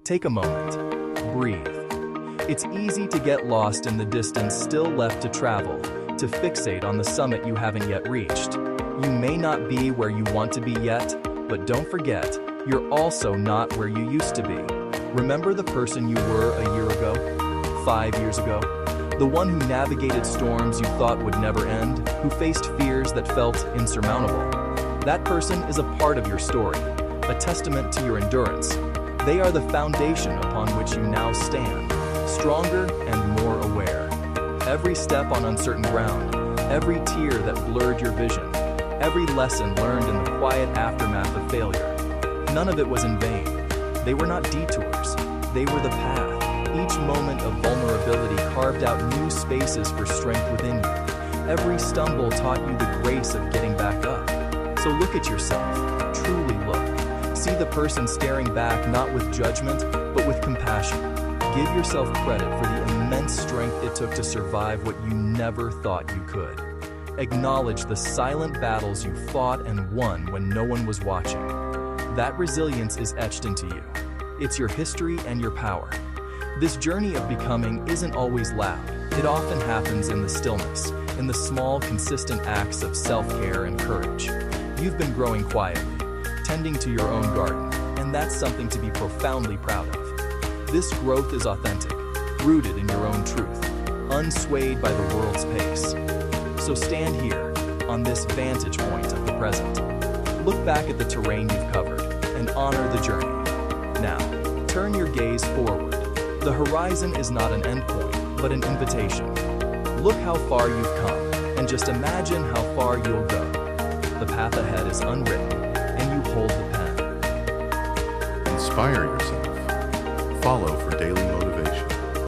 Take a moment. Breathe. It's easy to get lost in the distance still left to travel, to fixate on the summit you haven't yet reached. You may not be where you want to be yet, but don't forget, you're also not where you used to be. Remember the person you were a year ago, 5 years ago? The one who navigated storms you thought would never end, who faced fears that felt insurmountable. That person is a part of your story, a testament to your endurance. They are the foundation upon which you now stand, stronger and more aware. Every step on uncertain ground, every tear that blurred your vision, every lesson learned in the quiet aftermath of failure. None of it was in vain. They were not detours. They were the path. Each moment of vulnerability carved out new spaces for strength within you. Every stumble taught you the grace of getting back up. So look at yourself. Truly look. See the person staring back not with judgment, but with compassion. Give yourself credit for the immense strength it took to survive what you never thought you could. Acknowledge the silent battles you fought and won when no one was watching. That resilience is etched into you. It's your history and your power. This journey of becoming isn't always loud. It often happens in the stillness, in the small, consistent acts of self-care and courage. You've been growing quietly, tending to your own garden, and that's something to be profoundly proud of. This growth is authentic, rooted in your own truth, unswayed by the world's pace. So stand here, on this vantage point of the present. Look back at the terrain you've covered, and honor the journey. Now, turn your gaze forward. The horizon is not an endpoint, but an invitation. Look how far you've come, and just imagine how far you'll go. The path ahead is unwritten, and you hold the pen. Inspire yourself. Follow for daily